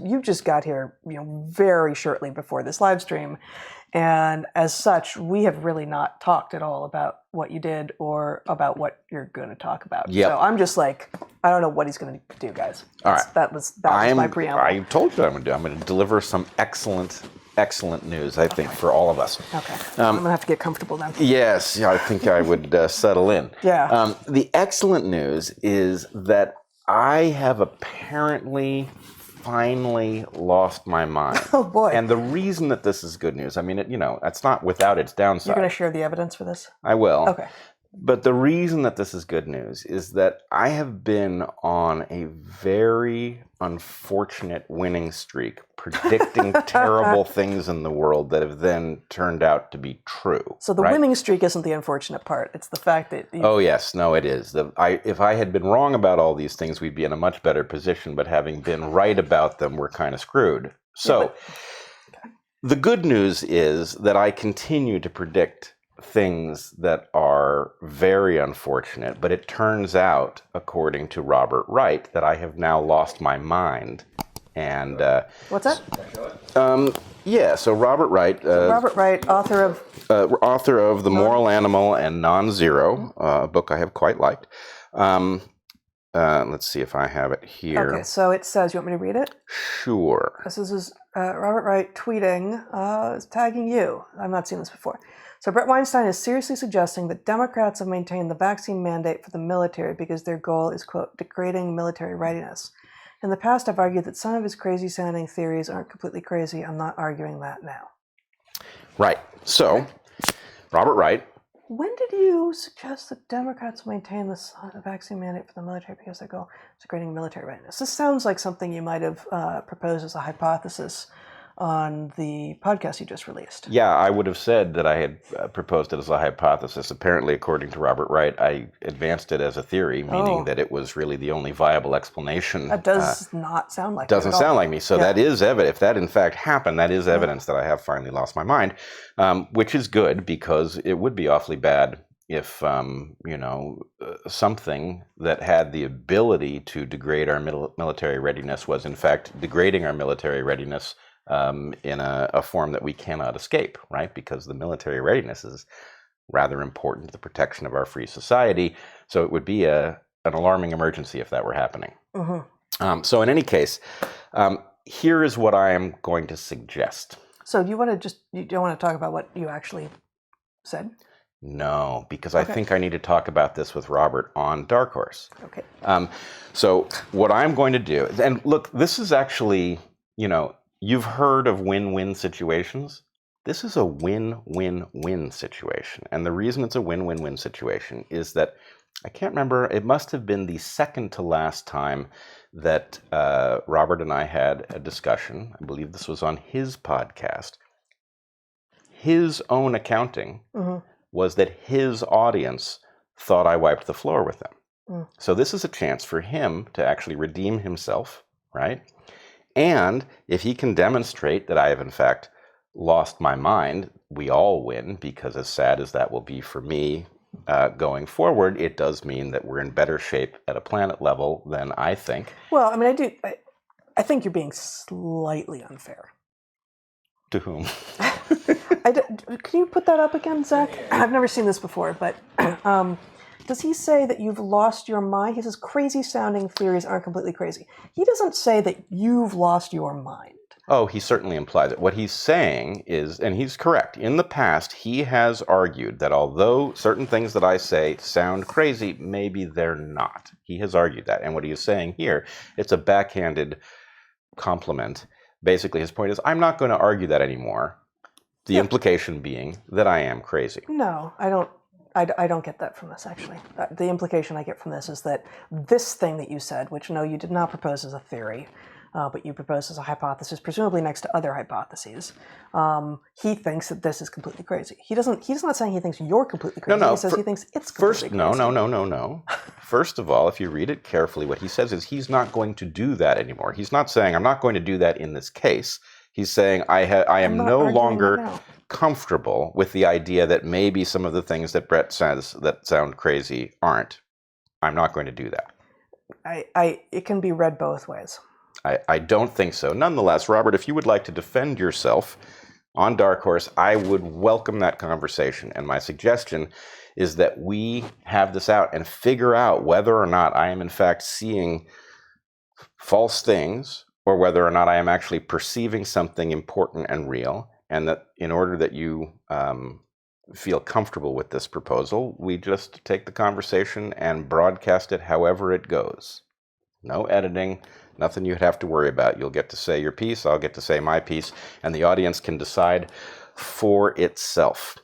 you just got here, very shortly before this live stream. And as such, we have really not talked at all about what you did or about what you're going to talk about. Yep. So I'm just like, I don't know what he's going to do, guys. All right. That was my preamble. I told you I'm going to deliver some excellent news, I think, for all of us. Okay. I'm going to have to get comfortable then. Yes, I think I would settle in. Yeah. The excellent news is that I have apparently finally lost my mind. Oh, boy. And the reason that this is good news, I mean, that's not without its downside. You're going to share the evidence for this? I will. Okay. But the reason that this is good news is that I have been on a very unfortunate winning streak, predicting terrible things in the world that have then turned out to be true. So the winning streak isn't the unfortunate part. It's the fact that... Oh, yes. No, it is. If I had been wrong about all these things, we'd be in a much better position. But having been right about them, we're kind of screwed. So the good news is that I continue to predict things that are very unfortunate, but it turns out, according to Robert Wright, that I have now lost my mind. And what's that? Yeah, so Robert Wright, Robert Wright, author of The Moral Animal and Non-Zero, a book I have quite liked. Let's see if I have it here. Okay, so it says, you want me to read it? Sure. This is Robert Wright tweeting, tagging you. I've not seen this before. So Bret Weinstein is seriously suggesting that Democrats have maintained the vaccine mandate for the military because their goal is, quote, degrading military readiness. In the past, I've argued that some of his crazy-sounding theories aren't completely crazy. I'm not arguing that now. Right. So, Robert Wright. When did you suggest that Democrats maintain the vaccine mandate for the military because their goal is degrading military readiness? This sounds like something you might have proposed as a hypothesis on the podcast you just released. Yeah, I would have said that I had proposed it as a hypothesis. Apparently, according to Robert Wright, I advanced it as a theory, meaning that it was really the only viable explanation. That does not sound like doesn't sound like me. So that is evidence. If that in fact happened, that is evidence that I have finally lost my mind, which is good because it would be awfully bad if, something that had the ability to degrade our military readiness was in fact degrading our military readiness in a form that we cannot escape, right? Because the military readiness is rather important to the protection of our free society. So it would be an alarming emergency if that were happening. Mm-hmm. So in any case, here is what I am going to suggest. So you don't want to talk about what you actually said? No, because I think I need to talk about this with Robert on DarkHorse. Okay. So what I'm going to do, and look, this is actually, you've heard of win-win situations. This is a win-win-win situation. And the reason it's a win-win-win situation is that, I can't remember, it must have been the second to last time that Robert and I had a discussion. I believe this was on his podcast. His own accounting was that his audience thought I wiped the floor with them. So this is a chance for him to actually redeem himself, right? And if he can demonstrate that I have, in fact, lost my mind, we all win, because as sad as that will be for me going forward, it does mean that we're in better shape at a planet level than I think. Well, I mean, I think you're being slightly unfair. To whom? Can you put that up again, Zach? I've never seen this before, but... does he say that you've lost your mind? He says crazy-sounding theories aren't completely crazy. He doesn't say that you've lost your mind. Oh, he certainly implies it. What he's saying is, and he's correct, in the past he has argued that although certain things that I say sound crazy, maybe they're not. He has argued that. And what he is saying here, it's a backhanded compliment. Basically, his point is, I'm not going to argue that anymore. The implication being that I am crazy. No, I don't get that from this, actually. The implication I get from this is that this thing that you said, which, no, you did not propose as a theory, but you proposed as a hypothesis, presumably next to other hypotheses, he thinks that this is completely crazy. He's not saying he thinks you're completely crazy. No, he says he thinks it's completely crazy. No. First of all, if you read it carefully, what he says is he's not going to do that anymore. He's not saying, I'm not going to do that in this case. He's saying, I am no longer comfortable with the idea that maybe some of the things that Bret says that sound crazy aren't. I'm not going to do that. It can be read both ways. I don't think so. Nonetheless, Robert, if you would like to defend yourself on DarkHorse, I would welcome that conversation. And my suggestion is that we have this out and figure out whether or not I am in fact seeing false things, or whether or not I am actually perceiving something important and real. And that in order that you feel comfortable with this proposal, we just take the conversation and broadcast it however it goes. No editing, nothing you'd have to worry about. You'll get to say your piece, I'll get to say my piece, and the audience can decide for itself.